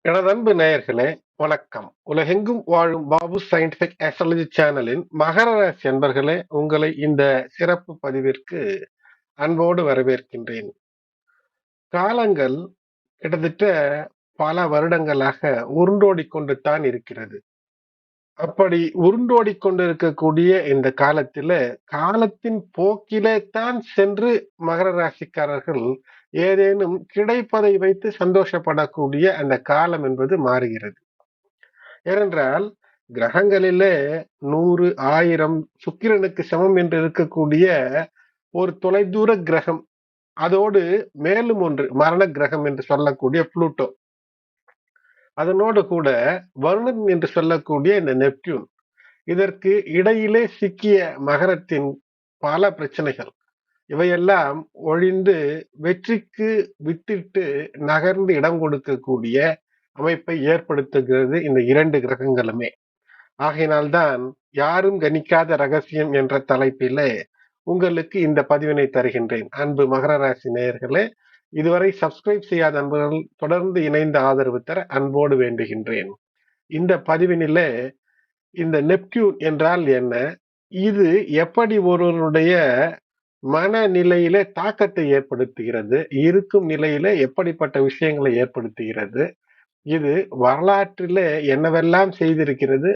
எனது அன்பு நேயர்களே, வணக்கம். உலகெங்கும் வாழும் பாபு சயின்டிபிக் ஆஸ்ட்ராலஜி சேனலின் மகர ராசி அன்பர்களே, உங்களை இந்த சிறப்பு பதிவிற்கு அன்போடு வரவேற்கின்றேன். காலங்கள் கிட்டத்தட்ட பல வருடங்களாக உருண்டோடிக் கொண்டு தான் இருக்கிறது. அப்படி உருண்டோடிக் கொண்டிருக்கக்கூடிய இந்த காலத்தில, காலத்தின் போக்கிலே தான் சென்று மகர ராசிக்காரர்கள் ஏதேனும் கிடைப்பதை வைத்து சந்தோஷப்படக்கூடிய அந்த காலம் என்பது மாறுகிறது. ஏனென்றால் கிரகங்களிலே 100, 1000 சுக்கிரனுக்கு சமம் என்று இருக்கக்கூடிய ஒரு தொலைதூர கிரகம், அதோடு மேலும் ஒன்று மரண கிரகம் என்று சொல்லக்கூடிய புளூட்டோ, அதனோடு கூட வருணன் என்று சொல்லக்கூடிய இந்த நெப்டியூன், இதற்கு இடையிலே சிக்கிய மகரத்தின் பல பிரச்சனைகள் இவையெல்லாம் ஒழிந்து வெற்றிக்கு வித்திட்டு நகர்ந்து இடம் கொடுக்கக்கூடிய அமைப்பை ஏற்படுத்துகிறது இந்த 2 கிரகங்களுமே. ஆகையினால்தான் யாரும் கணிக்காத ரகசியம் என்ற தலைப்பிலே உங்களுக்கு இந்த பதிவினை தருகின்றேன். அன்பு மகர ராசி நேயர்களே, இதுவரை சப்ஸ்கிரைப் செய்யாத நண்பர்கள் தொடர்ந்து இணைந்து ஆதரவு தர அன்போடு வேண்டுகின்றேன். இந்த பதிவினிலே இந்த நெப்டியூன் என்றால் என்ன, இது எப்படி ஒருவருடைய மனநிலையிலே தாக்கத்தை ஏற்படுத்துகிறது, இருக்கும் நிலையிலே எப்படிப்பட்ட விஷயங்களை ஏற்படுத்துகிறது, இது வரலாற்றிலே என்னவெல்லாம் செய்திருக்கிறது,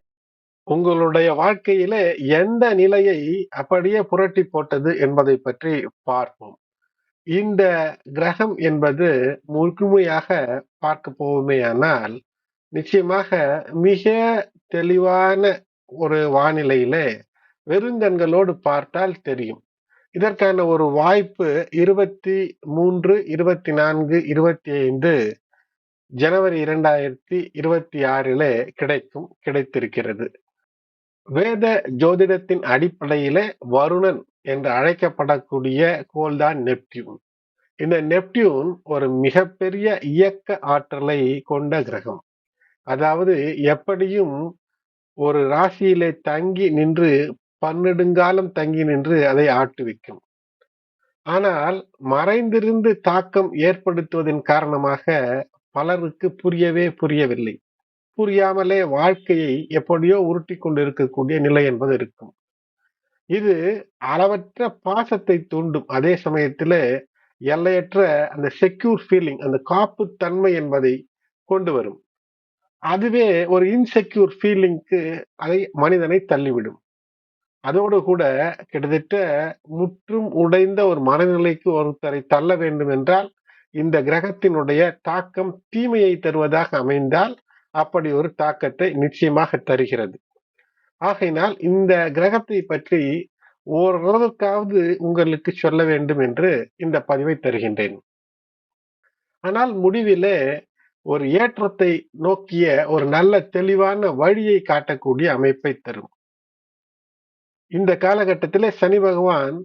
உங்களுடைய வாழ்க்கையிலே எந்த நிலையை அப்படியே புரட்டி போட்டது என்பதை பற்றி பார்ப்போம். இந்த கிரகம் என்பது முழுமையாக பார்க்க போவோமேயானால், நிச்சயமாக மிக தெளிவான ஒரு வானிலையிலே வெறுங்கண்களோடு பார்த்தால் தெரியும். இதற்கான ஒரு வாய்ப்பு 23, 24, 25 ஜனவரி 2026 கிடைத்திருக்கிறது. வேத ஜோதிடத்தின் அடிப்படையிலே வருணன் என்று அழைக்கப்படக்கூடிய கோள்தான் நெப்டியூன். இந்த நெப்டியூன் ஒரு மிகப்பெரிய இயக்க ஆற்றலை கொண்ட கிரகம். அதாவது எப்படியும் ஒரு ராசியிலே தங்கி நின்று பன்னெடுங்காலம் தங்கி நின்று அதை ஆட்டுவிக்கும். ஆனால் மறைந்திருந்து தாக்கம் ஏற்படுத்துவதன் காரணமாக பலருக்கு புரியவில்லை. புரியாமலே வாழ்க்கையை எப்படியோ உருட்டி கொண்டு இருக்கக்கூடிய நிலை என்பது இருக்கும். இது அளவற்ற பாசத்தை தூண்டும். அதே சமயத்திலே எல்லையற்ற அந்த செக்யூர் ஃபீலிங், அந்த காப்பு தன்மை என்பதை கொண்டு வரும். அதுவே ஒரு இன்செக்யூர் ஃபீலிங்க்கு மனிதனை தள்ளிவிடும். அதோடு கூட கிட்டத்தட்ட முற்றும் உடைந்த ஒரு மனநிலைக்கு ஒருத்தரை தள்ள வேண்டும் என்றால், இந்த கிரகத்தினுடைய தாக்கம் தீமையை தருவதாக அமைந்தால் அப்படி ஒரு தாக்கத்தை நிச்சயமாக தருகிறது. ஆகையினால் இந்த கிரகத்தை பற்றி ஓரளவுக்காவது உங்களுக்கு சொல்ல வேண்டும் என்று இந்த பதிவை தருகின்றேன். ஆனால் முடிவிலே ஒரு ஏற்றத்தை நோக்கிய ஒரு நல்ல தெளிவான வழியை காட்டக்கூடிய அமைப்பை தரும். இந்த காலகட்டத்திலே சனி பகவான்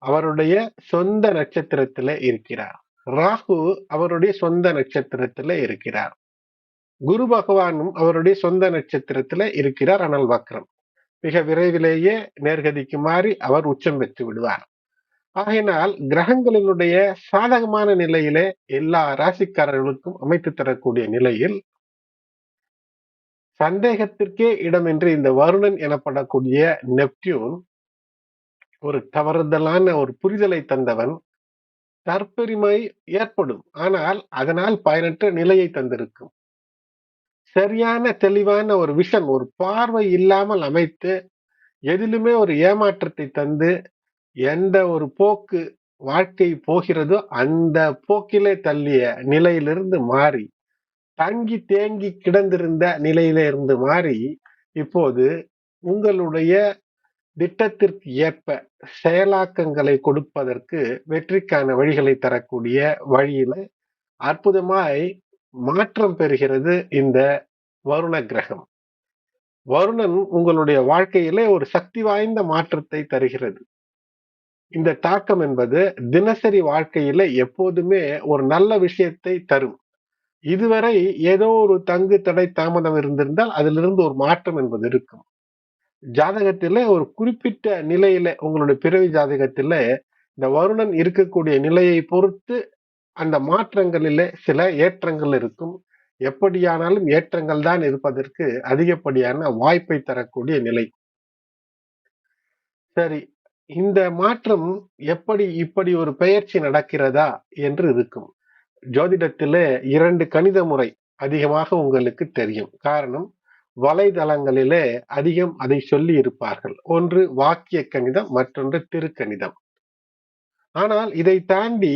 அவருடைய சொந்த நட்சத்திரத்திலே இருக்கிறார். ராகு அவருடைய சொந்த நட்சத்திரத்திலே இருக்கிறார். குரு பகவானும் அவருடைய சொந்த நட்சத்திரத்திலே இருக்கிறார், ஆனால் வக்ரம். மிக விரைவிலேயே நேர்கதிக்கு மாறி அவர் உச்சம் பெற்று விடுவார். ஆகையினால் கிரகங்களினுடைய சாதகமான நிலையிலே எல்லா ராசிக்காரர்களுக்கும் அமைத்து தரக்கூடிய நிலையில் சந்தேகத்திற்கே இடமின்றி இந்த வருணன் எனப்படக்கூடிய நெப்டியூன் ஒரு தவறுதலான ஒரு புரிதலை தந்தவன். தற்பெருமை ஏற்படும், ஆனால் அதனால் பயனற்ற நிலையை தந்திருக்கும். சரியான தெளிவான ஒரு விஷன், ஒரு பார்வை இல்லாமல் அமைத்து எதிலுமே ஒரு ஏமாற்றத்தை தந்து எந்த ஒரு போக்கு வாழ்க்கை போகிறதோ அந்த போக்கிலே தள்ளிய நிலையிலிருந்து மாறி, தங்கி தேங்கி கிடந்திருந்த நிலையிலே இருந்து மாறி, இப்போது உங்களுடைய திட்டத்திற்கு ஏற்ப செயலாக்கங்களை கொடுப்பதற்கு வெற்றிக்கான வழிகளை தரக்கூடிய வழியில அற்புதமாய் மாற்றம் பெறுகிறது இந்த வருண கிரகம். வருணன் உங்களுடைய வாழ்க்கையிலே ஒரு சக்தி வாய்ந்த மாற்றத்தை தருகிறது. இந்த தாக்கம் என்பது தினசரி வாழ்க்கையில எப்போதுமே ஒரு நல்ல விஷயத்தை தரும். இதுவரை ஏதோ ஒரு தங்கு தடை தாமதம் இருந்திருந்தால் அதிலிருந்து ஒரு மாற்றம் என்பது இருக்கும். ஜாதகத்திலே ஒரு குறிப்பிட்ட நிலையில உங்களுடைய பிறவி ஜாதகத்திலே இந்த வருணன் இருக்கக்கூடிய நிலையை பொறுத்து அந்த மாற்றங்களிலே சில ஏற்றங்கள் இருக்கும், எப்படியானாலும் ஏற்றங்கள் தான் இருப்பதற்கு அதிகப்படியான வாய்ப்பை தரக்கூடிய நிலை. சரி, இந்த மாற்றம் இப்படி ஒரு பெயர்ச்சி நடக்கிறதா என்று இருக்கும். ஜோதிடத்திலே 2 கணித முறை அதிகமாக உங்களுக்கு தெரியும். காரணம், வலைதளங்களிலே அதிகம் அதை சொல்லி இருப்பார்கள். ஒன்று வாக்கிய கணிதம், மற்றொன்று திருக்கணிதம். ஆனால் இதை தாண்டி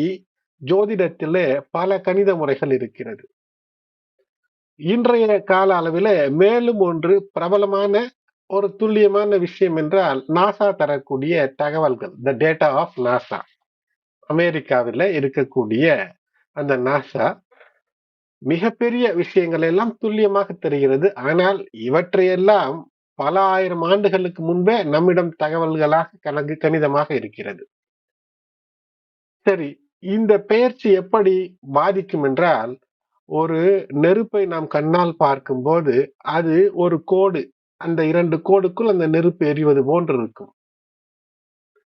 ஜோதிடத்திலே பல கணித முறைகள் இருக்கிறது. இன்றைய கால அளவிலே மேலும் ஒன்று பிரபலமான ஒரு துல்லியமான விஷயம் என்றால் நாசா தரக்கூடிய தகவல்கள், த டேட்டா ஆஃப் நாசா. அமெரிக்காவில் இருக்கக்கூடிய அந்த நாசா மிகப்பெரிய விஷயங்கள் எல்லாம் துல்லியமாக தெரிகிறது. ஆனால் இவற்றையெல்லாம் பல ஆயிரம் ஆண்டுகளுக்கு முன்பே நம்மிடம் தகவல்களாக கணிதமாக இருக்கிறது. சரி, இந்த பெயர்ச்சி எப்படி பாதிக்கும் என்றால், ஒரு நெருப்பை நாம் கண்ணால் பார்க்கும்போது அது ஒரு கோடு, அந்த 2 கோடுக்குள் அந்த நெருப்பு எரிவது போன்று இருக்கும்.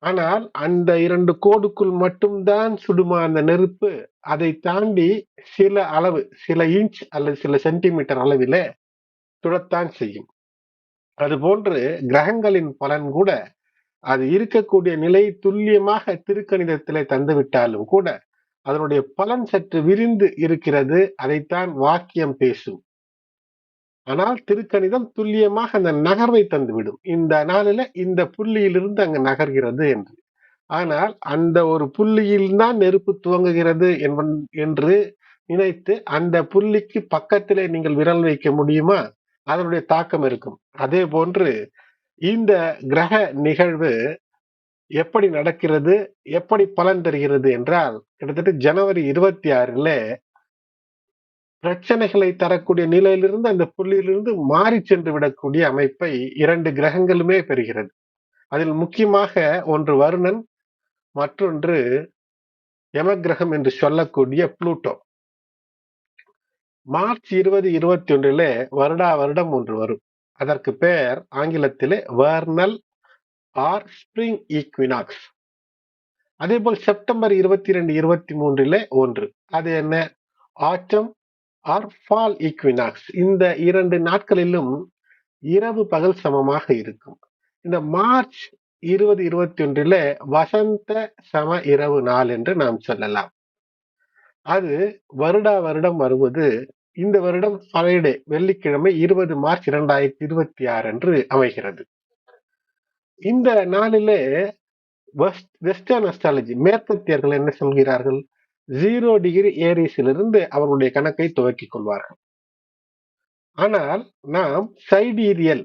ஆனால் அந்த 2 கோடுக்குள் மட்டும்தான் சுடுமா அந்த நெருப்பு? அதை தாண்டி சில அளவு, சில இன்ச் அல்லது சில சென்டிமீட்டர் அளவிலே சுடத்தான் செய்யும். அதுபோன்று கிரகங்களின் பலன் கூட அது இருக்கக்கூடிய நிலை துல்லியமாக திருக்கணிதத்திலே தந்துவிட்டாலும் கூட அதனுடைய பலன் சற்று விரிந்து இருக்கிறது. அதைத்தான் வாக்கியம் பேசும். ஆனால் திருக்கணிதம் துல்லியமாக அந்த நகர்வை தந்துவிடும். இந்த நாளில இந்த புள்ளியிலிருந்து அங்கு நகர்கிறது என்று. ஆனால் அந்த ஒரு புள்ளியில் தான் நெருப்பு துவங்குகிறது என்று நினைத்து அந்த புள்ளிக்கு பக்கத்திலே நீங்கள் விரல் வைக்க முடியுமா? அதனுடைய தாக்கம் இருக்கும். அதே போன்று இந்த கிரக நிகழ்வு எப்படி நடக்கிறது, எப்படி பலன் தருகிறது என்றால், கிட்டத்தட்ட ஜனவரி 26 பிரச்சனைகளை தரக்கூடிய நிலையிலிருந்து அந்த புள்ளியிலிருந்து மாறி சென்று விடக்கூடிய அமைப்பை 2 கிரகங்களுமே பெறுகிறது. அதில் முக்கியமாக ஒன்று வருணன், மற்றொன்று யமகிரகம் என்று சொல்லக்கூடிய புளூட்டோ. மார்ச் 2021 வருடா வருடம் ஒன்று வரும். அதற்கு பெயர் ஆங்கிலத்திலே வர்னல் ஆர் ஸ்பிரிங் ஈக்வினாக்ஸ். அதேபோல் செப்டம்பர் 22, 23 ஒன்று. அது என்ன? Autumn or fall equinox. இந்த 2 நாட்களிலும் இரவு பகல் சமமாக இருக்கும். இந்த மார்ச் 2021 வசந்த சம இரவு நாள் என்று நாம் சொல்லலாம். அது வருடா வருடம் வருவது இந்த வருடம் ஃப்ரைடே, வெள்ளிக்கிழமை 20 மார்ச் 2026 அன்று அமைகிறது. இந்த நாளிலே வெஸ்டர்ன் அஸ்ட்ராலஜி, மேற்கத்தியர்கள் என்ன சொல்கிறார்கள்? 0 டிகிரி ஏரிஸிலிருந்து அவர்களுடைய கணக்கை துவக்கிக் கொள்வார்கள். ஆனால் நாம் சைடீரியல்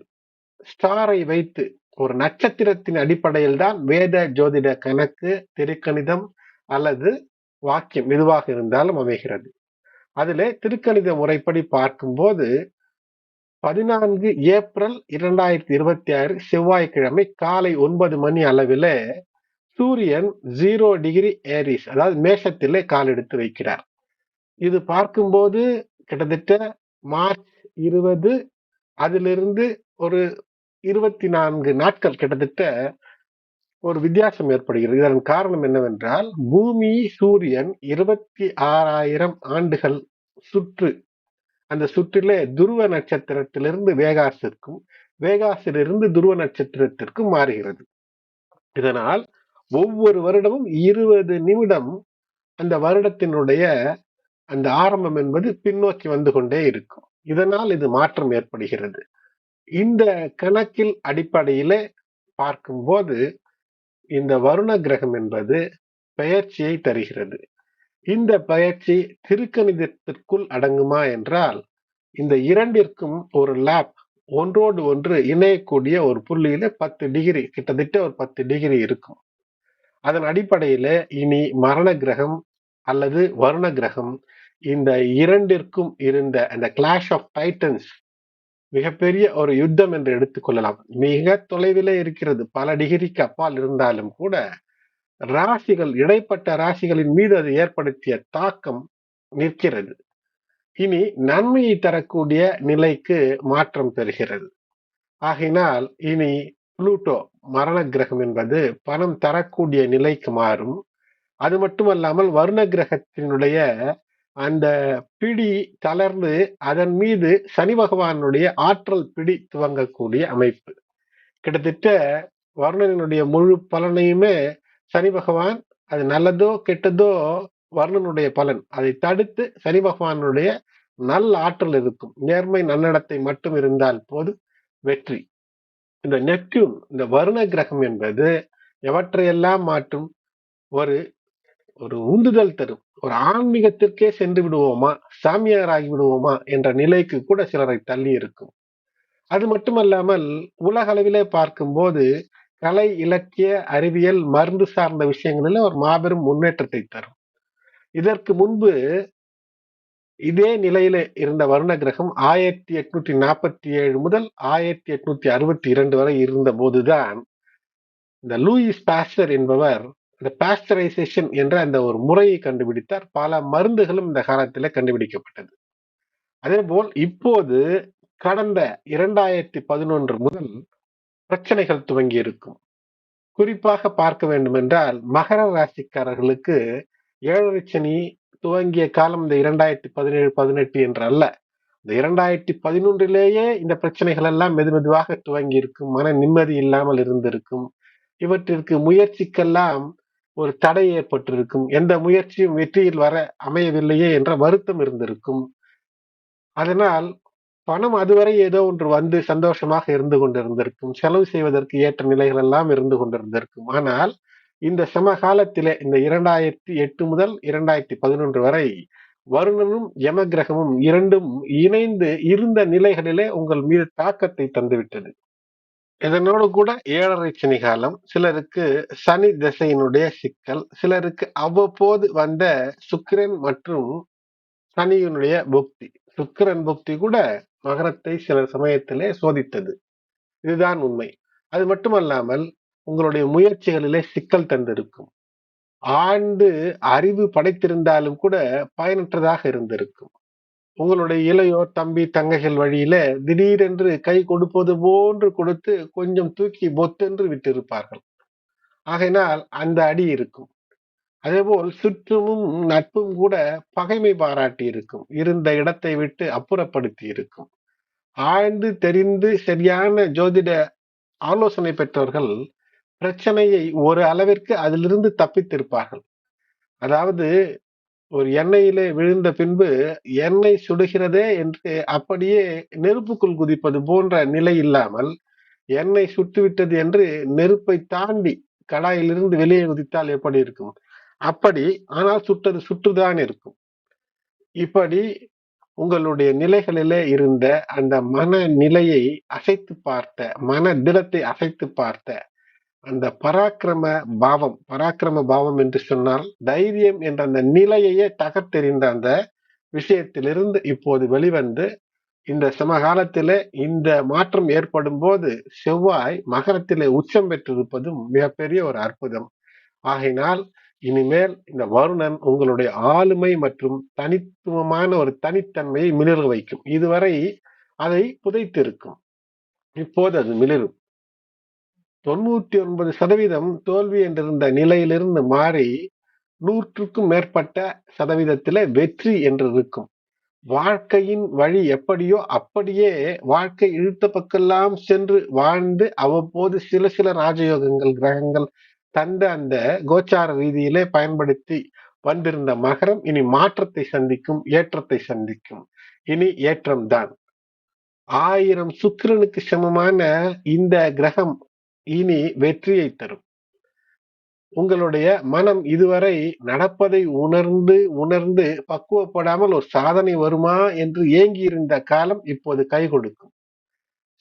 ஸ்டாரை வைத்து ஒரு நட்சத்திரத்தின் அடிப்படையில் தான் வேத ஜோதிட கணக்கு, திருக்கணிதம் அல்லது வாக்கியம் எதுவாக இருந்தாலும் அமைகிறது. அதிலே திருக்கணித முறைப்படி பார்க்கும்போது 14 ஏப்ரல் 2026 செவ்வாய்க்கிழமை காலை 9 மணி அளவிலே சூரியன் 0 டிகிரி ஏரிஸ், அதாவது மேஷத்திலே கால் எடுத்து வைக்கிறார். இது பார்க்கும்போது கிட்டத்தட்ட மார்ச் 20 அதிலிருந்து ஒரு 24 நாட்கள் கிட்டத்தட்ட ஒரு வித்தியாசம் ஏற்படுகிறது. இதன் காரணம் என்னவென்றால், பூமி சூரியன் 26,000 ஆண்டுகள் சுற்று, அந்த சுற்றிலே துருவ நட்சத்திரத்திலிருந்து வேகாசிற்கும், வேகாசிலிருந்து துருவ நட்சத்திரத்திற்கும் மாறுகிறது. இதனால் ஒவ்வொரு வருடமும் 20 நிமிடம் அந்த வருடத்தினுடைய அந்த ஆரம்பம் என்பது பின்னோக்கி வந்து கொண்டே இருக்கும். இதனால் இது மாற்றம் ஏற்படுகிறது. இந்த கணக்கில் அடிப்படையிலே பார்க்கும்போது இந்த வருண கிரகம் என்பது பெயர்ச்சியை தருகிறது. இந்த பெயர்ச்சி திருக்கணிதத்திற்குள் அடங்குமா என்றால், இந்த இரண்டிற்கும் ஒரு லேப், ஒன்றோடு ஒன்று இணையக்கூடிய ஒரு புள்ளியில 10 டிகிரி, கிட்டத்தட்ட ஒரு 10 டிகிரி இருக்கும். அதன் அடிப்படையில இனி மரண கிரகம் அல்லது வருண கிரகம், இந்த இரண்டிற்கும் இருந்த அந்த கிளாஷ் ஆஃப் டைட்டன்ஸ், மிகப்பெரிய ஒரு யுத்தம் என்று எடுத்துக்கொள்ளலாம். மிக தொலைவிலே இருக்கிறது, பல டிகிரிக்கு அப்பால் இருந்தாலும் கூட ராசிகள், இடைப்பட்ட ராசிகளின் மீது அது ஏற்படுத்திய தாக்கம் நிற்கிறது. இனி நன்மையை தரக்கூடிய நிலைக்கு மாற்றம் பெறுகிறது. ஆகையினால் இனி புளூட்டோ மரண கிரகம் என்பது பணம் தரக்கூடிய நிலைக்கு மாறும். அது மட்டுமல்லாமல் வருண கிரகத்தினுடைய அந்த பிடி தளர்ந்து அதன் மீது சனி பகவானுடைய ஆற்றல் பிடி துவங்கக்கூடிய அமைப்பு. கிட்டத்தட்ட வருணனுடைய முழு பலனையுமே சனி பகவான், அது நல்லதோ கெட்டதோ வருணனுடைய பலன், அதை தடுத்து சனி பகவானுடைய நல்ல ஆற்றல் இருக்கும். நேர்மை நன்னடத்தை மட்டும் இருந்தால் போது வெற்றி. இந்த நெப்டியூன், இந்த வருண கிரகம் என்பது எவற்றையெல்லாம் மாற்றும்? ஒரு ஒரு உந்துதல் தரும். ஒரு ஆன்மீகத்திற்கே சென்று விடுவோமா, சாமியார் ஆகி விடுவோமா என்ற நிலைக்கு கூட சிலரை தள்ளி இருக்கும். அது மட்டுமல்லாமல் உலக அளவிலே பார்க்கும்போது கலை, இலக்கிய, அறிவியல், மருந்து சார்ந்த விஷயங்களில் ஒரு மாபெரும் முன்னேற்றத்தை தரும். இதற்கு முன்பு இதே நிலையில இருந்த வருண கிரகம் 1847 முதல் 1862 வரை இருந்த போதுதான் இந்த லூயிஸ் பாஸ்டர் என்பவர் இந்த பாஸ்டரைசேஷன் என்ற அந்த ஒரு முறையை கண்டுபிடித்தார். பல மருந்துகளும் இந்த காலத்தில் கண்டுபிடிக்கப்பட்டது. அதே போல் இப்போது கடந்த 2011 முதல் பிரச்சனைகள் துவங்கி இருக்கும். குறிப்பாக பார்க்க வேண்டும் என்றால் மகர ராசிக்காரர்களுக்கு 7 சனி துவங்கிய காலம் இந்த 2017, 18 என்று அல்ல. இந்த 2011 இந்த பிரச்சனைகள் எல்லாம் மெதுவாக துவங்கி இருக்கும். மன நிம்மதி இல்லாமல் இருந்திருக்கும். இவற்றிற்கு முயற்சிக்கெல்லாம் ஒரு தடை ஏற்பட்டிருக்கும். எந்த முயற்சியும் வெற்றியில் வர அமையவில்லையே என்ற வருத்தம் இருந்திருக்கும். அதனால் பணம் அதுவரை ஏதோ ஒன்று வந்து சந்தோஷமாக இருந்து கொண்டிருந்திருக்கும். செலவு செய்வதற்கு ஏற்ற நிலைகள் எல்லாம் இருந்து கொண்டிருந்திருக்கும். ஆனால் இந்த சமகாலத்திலே இந்த 2008 முதல் 2011 வரை வருணனும் யம கிரகமும் இரண்டும் இணைந்து இருந்த நிலைகளிலே உங்கள் மீது தாக்கத்தை தந்துவிட்டது. இதனோடு கூட 7.5 சனி காலம், சிலருக்கு சனி திசையினுடைய சிக்கல், சிலருக்கு அவ்வப்போது வந்த சுக்கிரன் மற்றும் சனியினுடைய புக்தி. சுக்கிரன் புக்தி கூட மகரத்தை சில சமயத்திலே சோதித்தது. இதுதான் உண்மை. அது மட்டுமல்லாமல் உங்களுடைய முயற்சிகளிலே சிக்கல் தந்திருக்கும். ஆழ்ந்து அறிவு படைத்திருந்தாலும் கூட பயனற்றதாக இருந்திருக்கும். உங்களுடைய இளையோர், தம்பி, தங்கைகள் வழியில திடீரென்று கை கொடுப்பது போன்று கொடுத்து கொஞ்சம் தூக்கி பொத்தென்று விட்டிருப்பார்கள். ஆகையினால் அந்த அடி இருக்கும். அதேபோல் சுற்றமும் நட்பும் கூட பகைமை பாராட்டி இருக்கும். இருந்த இடத்தை விட்டு அப்புறப்படுத்தி இருக்கும். ஆழ்ந்து தெரிந்து சரியான ஜோதிட ஆலோசனை பெற்றவர்கள் பிரச்சனையை ஒரு அளவிற்கு அதிலிருந்து தப்பித்திருப்பார்கள். அதாவது ஒரு எண்ணெயிலே விழுந்த பின்பு எண்ணெய் சுடுகிறதே என்று அப்படியே நெருப்புக்குள் குதிப்பது போன்ற நிலை இல்லாமல், எண்ணெய் சுட்டுவிட்டது என்று நெருப்பை தாண்டி கடாயிலிருந்து வெளியே குதித்தால் எப்படி இருக்கும்? அப்படி, ஆனால் சுட்டது சுட்டுதான் இருக்கும். இப்படி உங்களுடைய நிலைகளிலே இருந்த அந்த மன நிலையை அசைத்து பார்த்த, மன திடத்தை அசைத்து பார்த்த அந்த பராக்கிரம பாவம் என்று சொன்னால் தைரியம் என்ற அந்த நிலையையே தகர்த்தெறிந்த அந்த விஷயத்திலிருந்து இப்போது வெளிவந்து இந்த சமகாலத்திலே இந்த மாற்றம் ஏற்படும் போது செவ்வாய் மகரத்திலே உச்சம் பெற்றிருப்பதும் மிகப்பெரிய ஒரு அற்புதம். ஆகையினால் இனிமேல் இந்த வருணன் உங்களுடைய ஆளுமை மற்றும் தனித்துவமான ஒரு தனித்தன்மையை மிளிர வைக்கும். இதுவரை அதை புதைத்திருக்கும். இப்போது அது மிளிரும். 99% தோல்வி என்றிருந்த நிலையிலிருந்து மாறி 100க்கும் மேற்பட்ட சதவீதத்திலே வெற்றி என்று இருக்கும். வாழ்க்கையின் வழி எப்படியோ அப்படியே வாழ்க்கை இழுத்த பக்கெல்லாம் சென்று வாழ்ந்து அவ்வப்போது சில ராஜயோகங்கள், கிரகங்கள் தந்த அந்த கோச்சார ரீதியிலே பயன்படுத்தி வந்திருந்த மகரம் இனி மாற்றத்தை சந்திக்கும், ஏற்றத்தை சந்திக்கும். இனி ஏற்றம்தான். 1000 சுக்கிரனுக்கு சமமான இந்த கிரகம் இனி வெற்றியை தரும். உங்களுடைய மனம் இதுவரை நடப்பதை உணர்ந்து பக்குவப்படாமல் ஒரு சாதனை வருமா என்று ஏங்கி இருந்த காலம் இப்போது கை கொடுக்கும்.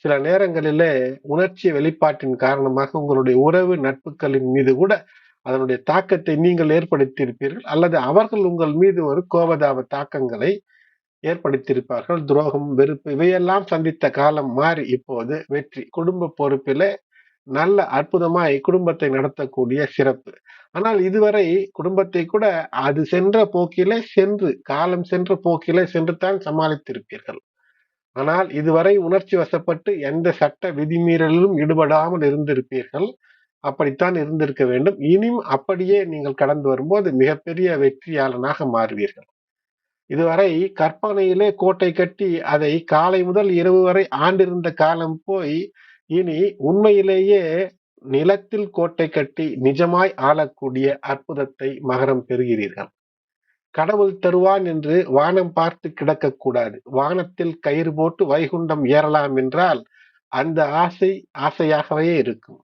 சில நேரங்களிலே உணர்ச்சி வெளிப்பாட்டின் காரணமாக உங்களுடைய உறவு நட்புகளின் மீது கூட அதனுடைய தாக்கத்தை நீங்கள் ஏற்படுத்தியிருப்பீர்கள், அல்லது அவர்கள் உங்கள் மீது ஒரு கோபதாப தாக்கங்களை ஏற்படுத்தியிருப்பார்கள். துரோகம், வெறுப்பு இவையெல்லாம் சந்தித்த காலம் மாறி இப்போது வெற்றி. குடும்ப பொறுப்பிலே நல்ல அற்புதமாய் குடும்பத்தை நடத்தக்கூடிய சிறப்பு. ஆனால் இதுவரை குடும்பத்தை கூட அது சென்ற போக்கிலே காலம் சென்ற போக்கிலே சென்றுதான் சமாளித்திருப்பீர்கள். ஆனால் இதுவரை உணர்ச்சி வசப்பட்டு எந்த சட்ட விதிமீறலிலும் ஈடுபடாமல் இருந்திருப்பீர்கள். அப்படித்தான் இருந்திருக்க வேண்டும். இனியும் அப்படியே நீங்கள் கடந்து வரும்போது மிகப்பெரிய வெற்றியாளனாக மாறுவீர்கள். இதுவரை கற்பனையிலே கோட்டை கட்டி அதை காலை முதல் இரவு வரை ஆண்டிருந்த காலம் போய் இனி உண்மையிலேயே நிலத்தில் கோட்டை கட்டி நிஜமாய் ஆளக்கூடிய அற்புதத்தை மகரம் பெறுகிறீர்கள். கடவுள் தருவான் என்று வானம் பார்த்து கிடக்கக்கூடாது. வானத்தில் கயிறு போட்டு வைகுண்டம் ஏறலாம் என்றால் அந்த ஆசை ஆசையாகவே இருக்கும்.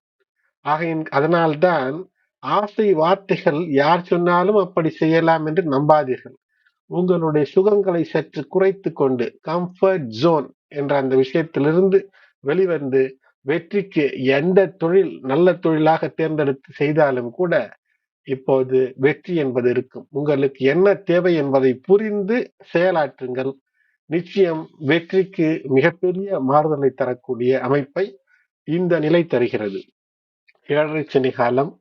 அதனால்தான் ஆசை வார்த்தைகள் யார் சொன்னாலும் அப்படி செய்யலாம் என்று நம்பாதீர்கள். உங்களுடைய சுகங்களை சற்று குறைத்து கொண்டு கம்ஃபர்ட் ஜோன் என்ற அந்த விஷயத்திலிருந்து வெளிவந்து வெற்றிக்கு எந்த தொழில் நல்ல தொழிலாக தேர்ந்தெடுத்து செய்தாலும் கூட இப்போது வெற்றி என்பது இருக்கும். உங்களுக்கு என்ன தேவை என்பதை புரிந்து செயலாற்றுங்கள். நிச்சயம் வெற்றிக்கு மிகப்பெரிய மாறுதலை தரக்கூடிய அமைப்பை இந்த நிலை தருகிறது. 7.5 சனி காலம்.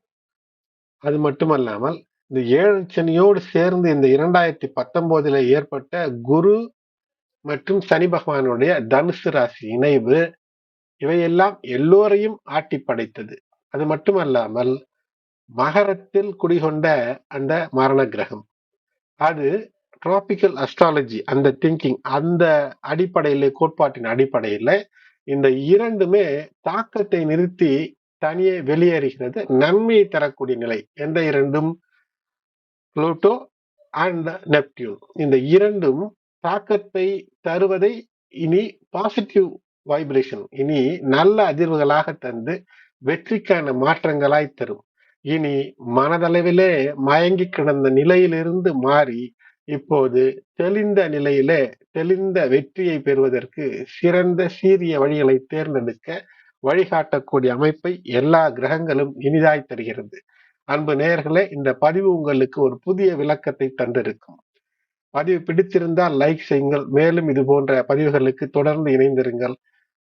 அது மட்டுமல்லாமல் இந்த 7 சனியோடு சேர்ந்து இந்த 2019 ஏற்பட்ட குரு மற்றும் சனி பகவானுடைய தனுசு ராசி இணைவு, இவையெல்லாம் எல்லோரையும் ஆட்டி படைத்தது. அது மட்டுமல்லாமல் மகரத்தில் குடிகொண்ட அந்த மரண கிரகம், அது டிராபிக்கல் அஸ்ட்ராலஜி, அந்த திங்கிங், அந்த அடிப்படையில, கோட்பாட்டின் அடிப்படையில இந்த இரண்டுமே தாக்கத்தை நிறுத்தி தனியே வெளியேறுகிறது. நன்மையை தரக்கூடிய நிலை. எந்த இரண்டும்? Pluto and Neptune. இந்த இரண்டும் தாக்கத்தை தருவதை இனி பாசிட்டிவ் வைப்ரேஷன், இனி நல்ல அதிர்வுகளாக தந்து வெற்றிக்கான மாற்றங்களாய் தரும். இனி மனதளவிலே மயங்கி கிடந்த நிலையிலிருந்து மாறி இப்போது தெளிந்த நிலையிலே தெளிந்த வெற்றியை பெறுவதற்கு சிறந்த சீரிய வழிகளை தேர்ந்தெடுக்க வழிகாட்டக்கூடிய அமைப்பை எல்லா கிரகங்களும் இனிதாய் தருகிறது. அன்பு நேயர்களே, இந்த பதிவு உங்களுக்கு ஒரு புதிய விளக்கத்தை தந்திருக்கும். பதிவு பிடித்திருந்தால் லைக் செய்யுங்கள். மேலும் இது போன்ற பதிவுகளுக்கு தொடர்ந்து இணைந்திருங்கள்.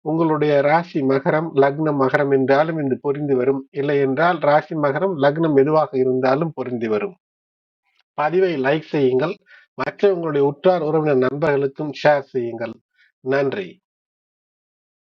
உங்களுடைய ராசி மகரம், லக்னம் மகரம் என்றாலும் இது பொருந்தி வரும். இல்லை என்றால் ராசி மகரம், லக்னம் எதுவாக இருந்தாலும் பொருந்தி வரும். பதிவை லைக் செய்யுங்கள். மற்ற உங்களுடைய உற்றார் உறவினர் நண்பர்களுக்கும் ஷேர் செய்யுங்கள். நன்றி.